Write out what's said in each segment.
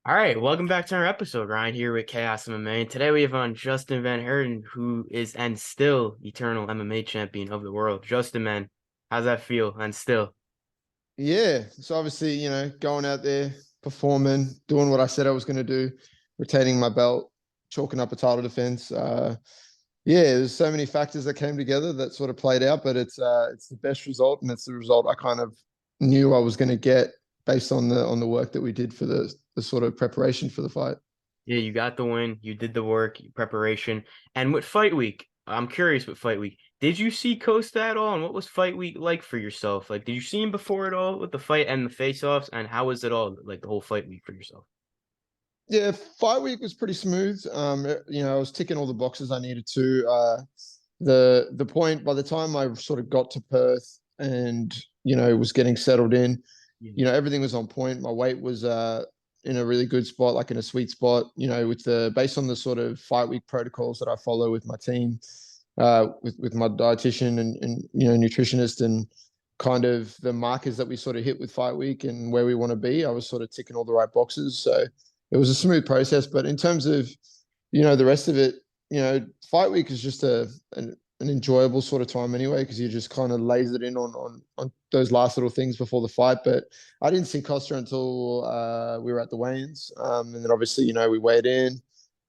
All right, welcome back to our episode. Ryan here with Chaos MMA. And today we have on Justin Van Herden, who is and still Eternal MMA champion of the world. Justin, man, how's that feel? And still, Yeah, so obviously, going out there, performing, doing what I said I was going to do, retaining my belt, chalking up a title defense. Yeah, there's so many factors that came together that sort of played out, but it's the best result, and it's the result I kind of knew I was going to get based on the work that we did for the sort of preparation for the fight. yeah, you got the win, you did the work, preparation. And with Fight Week, I'm curious with Fight Week, did you see Costa at all? And what was Fight Week like for yourself? Like, did you see him before at all with the fight and the face-offs? And how was it all, like the whole Fight Week for yourself? Yeah, fight week was pretty smooth. I was ticking all the boxes I needed to. The point by the time I sort of got to Perth and was getting settled in, Yeah. everything was on point. My weight was in a really good spot, like in a sweet spot. With the based on the sort of fight week protocols that I follow with my team, with my dietitian and nutritionist and kind of the markers that we sort of hit with fight week and where we want to be. I was sort of ticking all the right boxes, so it was a smooth process. But in terms of the rest of it, fight week is just an enjoyable sort of time anyway, because you just kind of lays it in on those last little things before the fight. But I didn't see Costa until we were at the weigh-ins, and then obviously we weighed in,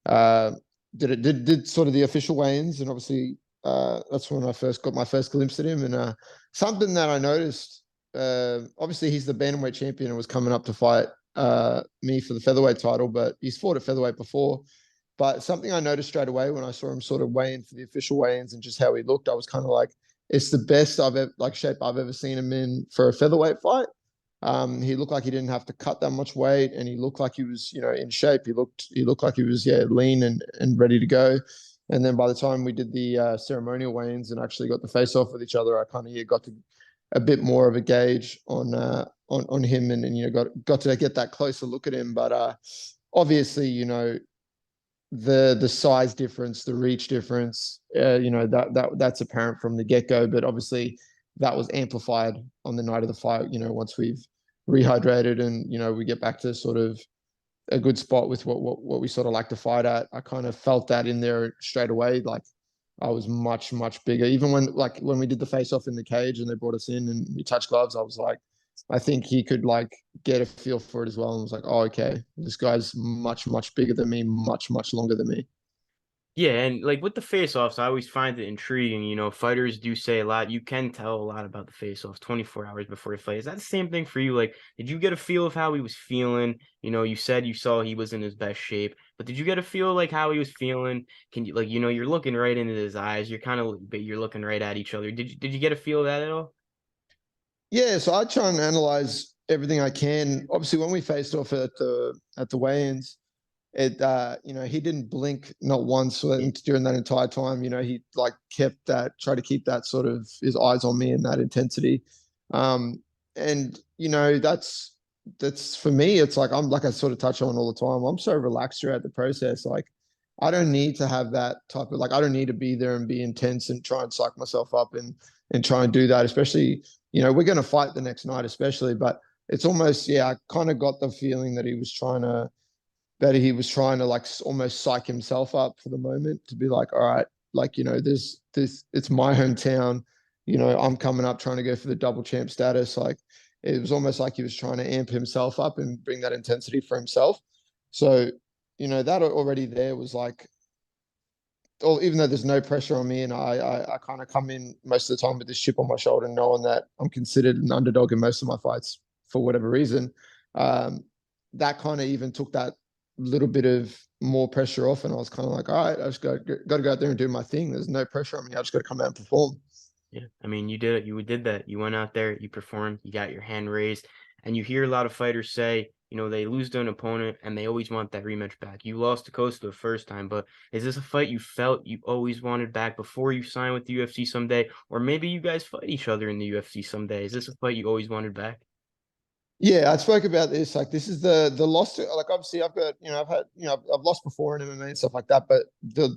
uh, did sort of the official weigh-ins, and obviously that's when I first got my first glimpse at him. And something that I noticed, obviously he's the bantamweight champion and was coming up to fight me for the featherweight title, but he's fought at featherweight before. But something I noticed straight away when I saw him sort of weigh in for the official weigh-ins and just how he looked, I was kind of like, it's the best I've ever like shape I've ever seen him in for a featherweight fight. He looked like he didn't have to cut that much weight, and he looked like he was, in shape. He looked like he was, lean and ready to go. And then by the time we did the ceremonial weigh-ins and actually got the face off with each other, I kind of got to a bit more of a gauge on him, and got to get that closer look at him. But obviously, the size difference, the reach difference, that's apparent from the get go. But obviously, that was amplified on the night of the fight. Once we've rehydrated and we get back to sort of a good spot with what we sort of like to fight at. I kind of felt that in there straight away. Like I was much bigger. Even when we did the face off in the cage and they brought us in and we touched gloves, I was like, I think he could like get a feel for it as well. And was like, oh, okay, this guy's much bigger than me, much longer than me. Yeah, and like with the face-offs, I always find it intriguing. Fighters do say a lot. You can tell a lot about the face-offs 24 hours before the fight. Is that the same thing for you? Like, did you get a feel of how he was feeling? You said you saw he was in his best shape, but did you get a feel like how he was feeling? Can you like, you're looking right into his eyes. You're looking right at each other. Did you get a feel of that at all? Yeah, so I try and analyze everything I can. Obviously, when we faced off at the weigh-ins, he didn't blink not once Yeah. during that entire time. He like tried to keep that sort of his eyes on me and that intensity. And that's for me, it's like I'm like I sort of touch on all the time. I'm so relaxed throughout the process. Like I don't need to have that type of like I don't need to be there and be intense and try and psych myself up and try and do that, especially, we're gonna fight the next night, especially, but it's almost, yeah, I kind of got the feeling that he was trying to like almost psych himself up for the moment to be like, all right, like, this, it's my hometown. I'm coming up trying to go for the double champ status. Like, it was almost like he was trying to amp himself up and bring that intensity for himself. So, that already there was like, or even though there's no pressure on me and I kind of come in most of the time with this chip on my shoulder, knowing that I'm considered an underdog in most of my fights for whatever reason. Um, that kind of even took that little bit of more pressure off, and I was kind of like, all right, I just got to go out there and do my thing. There's no pressure on me. I just got to come out and perform. Yeah, I mean, you did it. You did that. You went out there, you performed, you got your hand raised, and you hear a lot of fighters say, they lose to an opponent and they always want that rematch back. You lost to Costa the first time, but is this a fight you felt you always wanted back before you sign with the UFC someday? Or maybe you guys fight each other in the UFC someday. Is this a fight you always wanted back? Yeah, I spoke about this. Like, this is the loss to, like, obviously I've got, I've had, I've lost before in MMA and stuff like that, but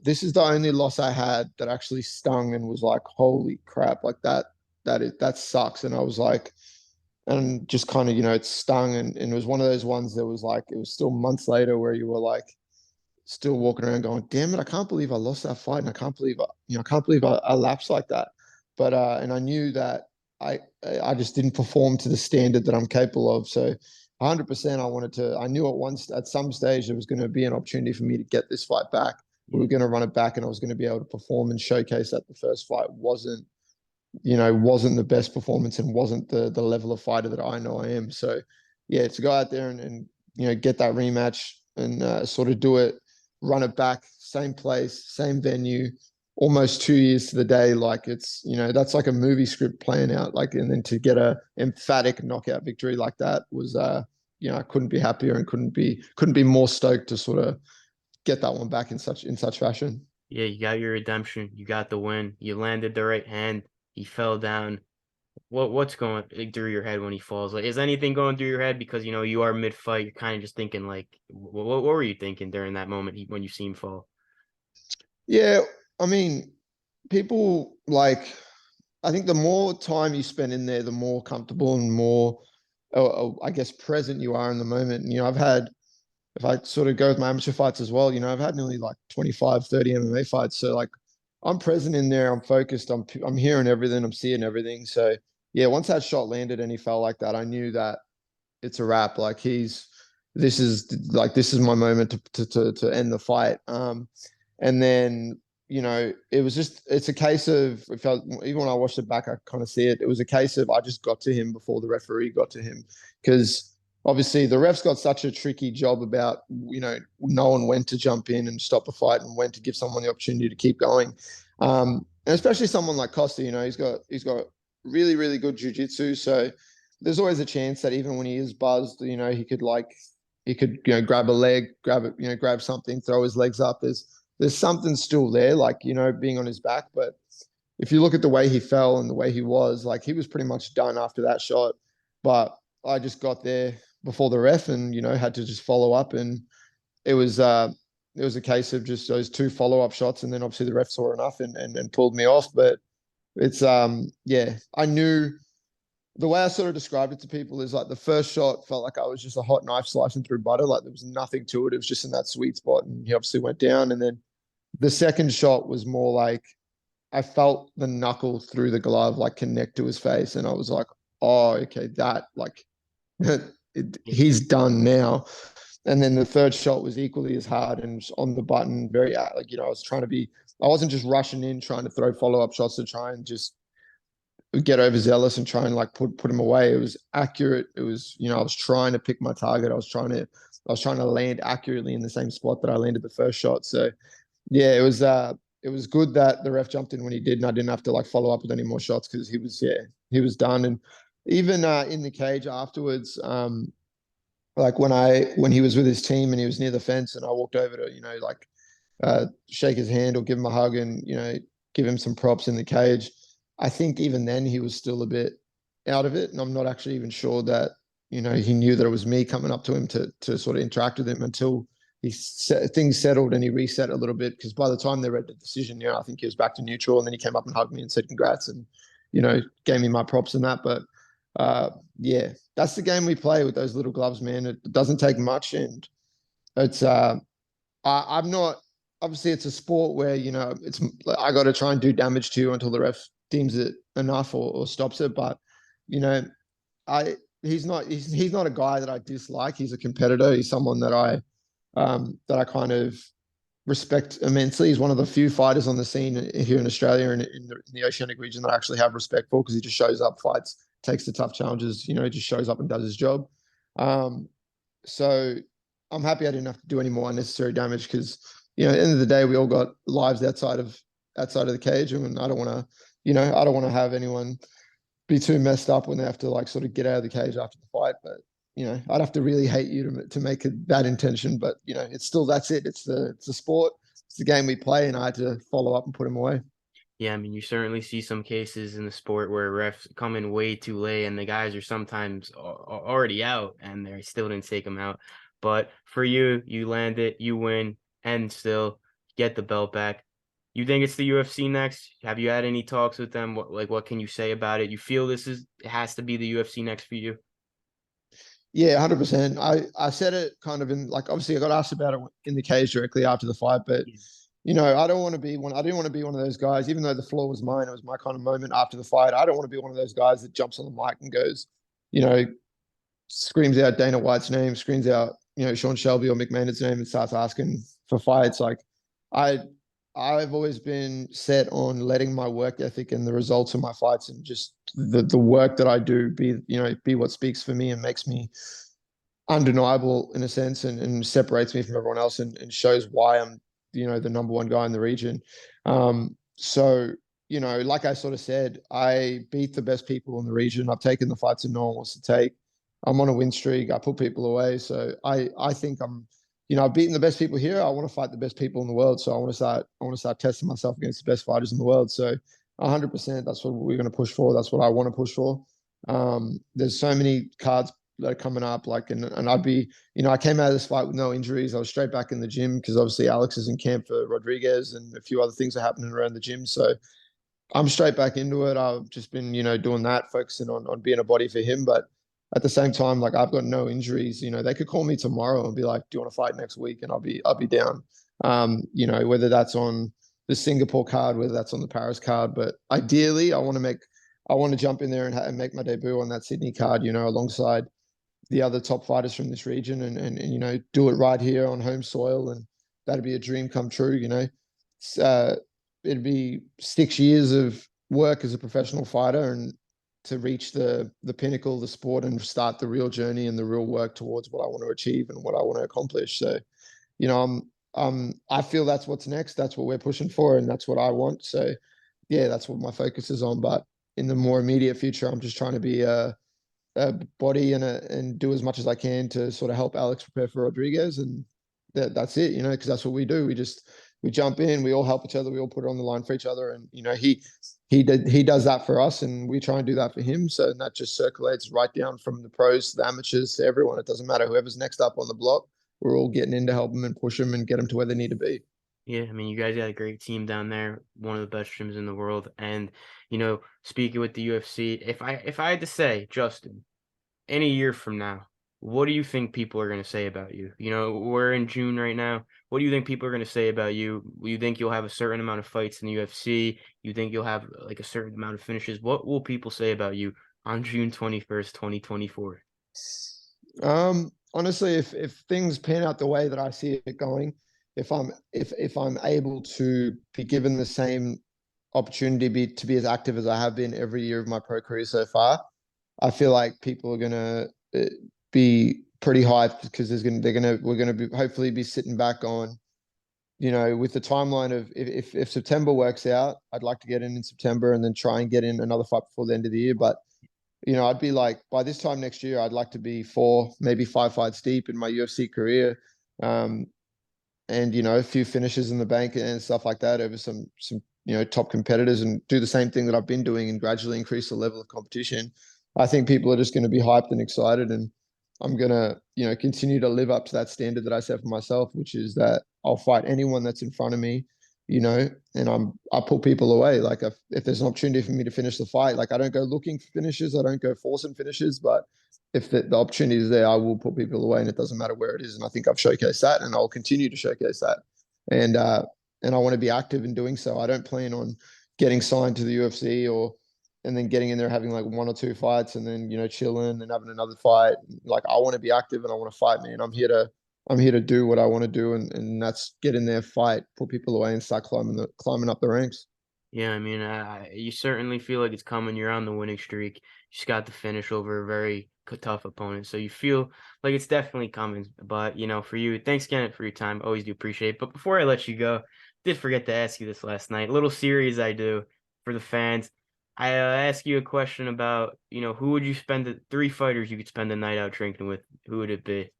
this is the only loss I had that actually stung and was like, holy crap, like that sucks. And I was like, and just kind of, it stung. And it was one of those ones that was like, it was still months later where you were like still walking around going, damn it, I can't believe I lost that fight. And I can't believe, I can't believe I lapsed like that. But, and I knew that I, I just didn't perform to the standard that I'm capable of. So 100% I knew at some stage there was going to be an opportunity for me to get this fight back. We Yeah. were going to run it back and I was going to be able to perform and showcase that the first fight wasn't the best performance and wasn't the level of fighter that I know I am. So yeah, to go out there and get that rematch and sort of do it, run it back, same place, same venue, almost 2 years to the day. Like it's that's like a movie script playing out. Like and then to get a emphatic knockout victory like that was I couldn't be happier and couldn't be more stoked to sort of get that one back in such fashion. Yeah, you got your redemption. You got the win. You landed the right hand. He fell down. What's going through your head when he falls? Like, is anything going through your head? Because you are mid fight. You're kind of just thinking like, what were you thinking during that moment when you see him fall? Yeah, I mean, people like I think the more time you spend in there, the more comfortable and more, I guess, present you are in the moment. If I sort of go with my amateur fights as well, I've had nearly like 25, 30 MMA fights. So like I'm present in there, I'm focused, I'm hearing everything, I'm seeing everything. So yeah, once that shot landed and he fell like that, I knew that it's a wrap. Like this is my moment to end the fight. And then it's a case of it felt even when I watched it back, I kind of see it. It was a case of I just got to him before the referee got to him because obviously the ref's got such a tricky job about knowing when to jump in and stop a fight and when to give someone the opportunity to keep going. And especially someone like Costa, he's got really really good jujitsu, so there's always a chance that even when he is buzzed, he could grab a leg, grab something, throw his legs up. There's something still there, like being on his back. But if you look at the way he fell and the way he was, like he was pretty much done after that shot. But I just got there before the ref and had to just follow up, and it was uh it was a case of just those two follow-up shots, and then obviously the ref saw enough and pulled me off. But it's yeah, I knew the way I sort of described it to people is like the first shot felt like I was just a hot knife slicing through butter. Like there was nothing to it. It was just in that sweet spot. And he obviously went down. And then the second shot was more like I felt the knuckle through the glove, like connect to his face. And I was like, oh, okay, that like he's done now. And then the third shot was equally as hard and on the button, very like, I wasn't just rushing in trying to throw follow up shots to try and just get overzealous and try and like put him away. It was accurate. It was, I was trying to pick my target. I was trying to land accurately in the same spot that I landed the first shot. So yeah, it was good that the ref jumped in when he did, and I didn't have to like follow up with any more shots because he was done. And even in the cage afterwards, like when he was with his team and he was near the fence, and I walked over to like shake his hand or give him a hug and give him some props in the cage. I think even then he was still a bit out of it, and I'm not actually even sure that he knew that it was me coming up to him to sort of interact with him until things settled and he reset a little bit. Because by the time they read the decision, I think he was back to neutral, and then he came up and hugged me and said congrats and gave me my props and that. But yeah, that's the game we play with those little gloves, man. It doesn't take much, and it's I'm not obviously it's a sport where it's I got to try and do damage to you until the ref deems it enough or stops it. But you know, I he's not a guy that I dislike. He's a competitor. He's someone that I kind of respect immensely. He's one of the few fighters on the scene here in Australia and in the Oceanic region that I actually have respect for because he just shows up, fights, takes the tough challenges. He just shows up and does his job. Um, so I'm happy I didn't have to do any more unnecessary damage because at the end of the day, we all got lives outside of the cage, and I don't want to, I don't want to have anyone be too messed up when they have to like sort of get out of the cage after the fight. But I'd have to really hate you to make it that intention. But it's still that's it. It's the sport. It's the game we play, and I had to follow up and put him away. Yeah, I mean, you certainly see some cases in the sport where refs come in way too late and the guys are sometimes already out and they still didn't take them out. But for you, you land it, you win, and still get the belt back. You think it's the UFC next? Have you had any talks with them? What can you say about it? You feel it has to be the UFC next for you? Yeah, 100%. I said it kind of in like obviously I got asked about it in the cage directly after the fight, but Yeah. I don't want to be one. I didn't want to be one of those guys, even though the floor was mine. It was my kind of moment after the fight. I don't want to be one of those guys that jumps on the mic and goes, you know, screams out Dana White's name, screams out, Sean Shelby or Mick Maynard's name and starts asking for fights. Like I I've always been set on letting my work ethic and the results of my fights and just the work that I do be what speaks for me and makes me undeniable in a sense and separates me from everyone else and shows why I'm, the number one guy in the region. So, like I sort of said, I beat the best people in the region. I've taken the fights that no one wants to take. I'm on a win streak. I put people away. So I think I've beaten the best people here. I want to fight the best people in the world. So I want to start testing myself against the best fighters in the world. So 100%, that's what we're going to push for. That's what I want to push for. There's so many cards that are coming up. Like, and I'd be, I came out of this fight with no injuries. I was straight back in the gym because obviously Alex is in camp for Rodriguez and a few other things are happening around the gym. So I'm straight back into it. I've just been, doing that, focusing on being a body for him. But at the same time, like I've got no injuries. They could call me tomorrow and be like, "Do you want to fight next week?" And I'll be down. Whether that's on the Singapore card, whether that's on the Paris card. But ideally, I want to jump in there and make my debut on that Sydney card. Alongside the other top fighters from this region and do it right here on home soil, and that'd be a dream come true. Uh, it'd be 6 years of work as a professional fighter and to reach the pinnacle of the sport and start the real journey and the real work towards what I want to achieve and what I want to accomplish. So, I feel that's what's next. That's what we're pushing for, and that's what I want. So, yeah, that's what my focus is on. But in the more immediate future, I'm just trying to be a body and do as much as I can to sort of help Alex prepare for Rodriguez, and that's it, because that's what we do. We jump in, we all help each other, we all put it on the line for each other, and he does that for us, and we try and do that for him. So that just circulates right down from the pros to the amateurs to everyone. It doesn't matter whoever's next up on the block. We're all getting in to help them and push them and get them to where they need to be. Yeah, I mean, you guys got a great team down there, one of the best gyms in the world. And, speaking with the UFC, if I had to say, Justin, in a year from now, what do you think people are going to say about you? We're in June right now. What do you think people are going to say about you? You think you'll have a certain amount of fights in the UFC? You think you'll have like a certain amount of finishes? What will people say about you on June 21st, 2024? Honestly, if things pan out the way that I see it going, if I'm able to be given the same opportunity to be as active as I have been every year of my pro career so far, I feel like people are gonna be pretty hyped because we're gonna be hopefully be sitting back on, with the timeline of if September works out, I'd like to get in September and then try and get in another fight before the end of the year. But I'd be like, by this time next year, I'd like to be 4, maybe 5 fights deep in my UFC career. Um, and a few finishes in the bank and stuff like that over some top competitors, and do the same thing that I've been doing and gradually increase the level of competition. I think people are just going to be hyped and excited, and I'm going to continue to live up to that standard that I set for myself, which is that I'll fight anyone that's in front of me, and I pull people away. Like if there's an opportunity for me to finish the fight, like I don't go looking for finishes, I don't go forcing finishes, but if the opportunity is there, I will put people away, and it doesn't matter where it is. And I think I've showcased that, and I'll continue to showcase that. And I want to be active in doing so. I don't plan on getting signed to the UFC and then getting in there having like 1 or 2 fights and then chilling and having another fight. Like I want to be active and I want to fight, man. I'm here to do what I want to do, and that's get in there, fight, put people away, and start climbing up the ranks. Yeah, I mean, you certainly feel like it's coming. You're on the winning streak. You just got the finish over a very tough opponent. So you feel like it's definitely coming. But, for you, thanks again for your time. Always do appreciate it. But before I let you go, did forget to ask you this last night. Little series I do for the fans. I ask you a question about, who would you spend 3 fighters you could spend a night out drinking with? Who would it be?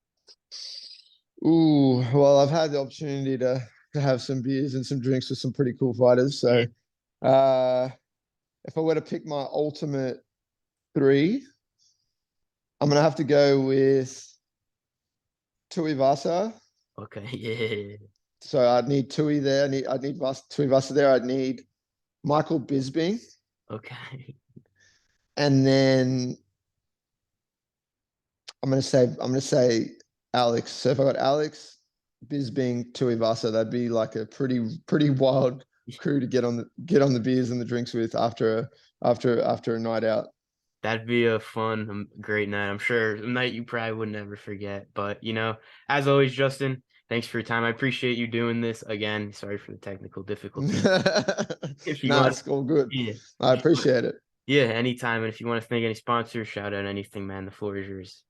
Ooh, well, I've had the opportunity to have some beers and some drinks with some pretty cool fighters. Yeah. So, uh, if I were to pick my ultimate three, I'm gonna have to go with Tuivasa, Okay. Yeah. So I'd need Tui there. I'd need Tui Vasa there. I'd need Michael Bisping, Okay. and then I'm gonna say Alex. So if I got Alex, Bisping, Tui Vasa, that'd be like a pretty wild crew to get on the beers and the drinks with after a night out. That'd be a fun, great night. I'm sure a night you probably would never forget. But, as always, Justin, thanks for your time. I appreciate you doing this again. Sorry for the technical difficulty. If you Nah, want, it's all good. yeah, I appreciate it. yeah, anytime. And if you want to thank any sponsors, shout out anything, man. The floor is yours.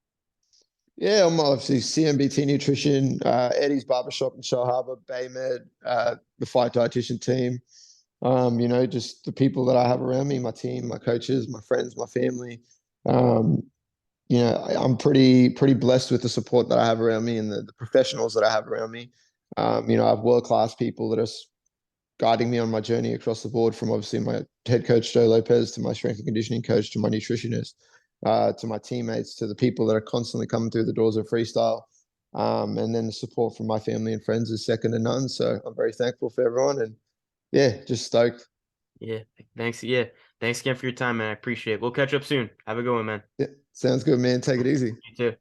Yeah, I'm obviously CMBT Nutrition, Eddie's Barbershop in Shell Harbour, Baymed, the Fight Dietitian team. Just the people that I have around me, my team, my coaches, my friends, my family. Um, I'm pretty blessed with the support that I have around me and the professionals that I have around me. I have world-class people that are guiding me on my journey across the board, from obviously my head coach Joe Lopez to my strength and conditioning coach to my nutritionist, to my teammates, to the people that are constantly coming through the doors of freestyle. And then the support from my family and friends is second to none. So I'm very thankful for everyone, and yeah, just stoked. Yeah, thanks. Yeah, thanks again for your time, man. I appreciate it. We'll catch up soon. Have a good one, man. Yeah, sounds good, man. Take it easy. You too.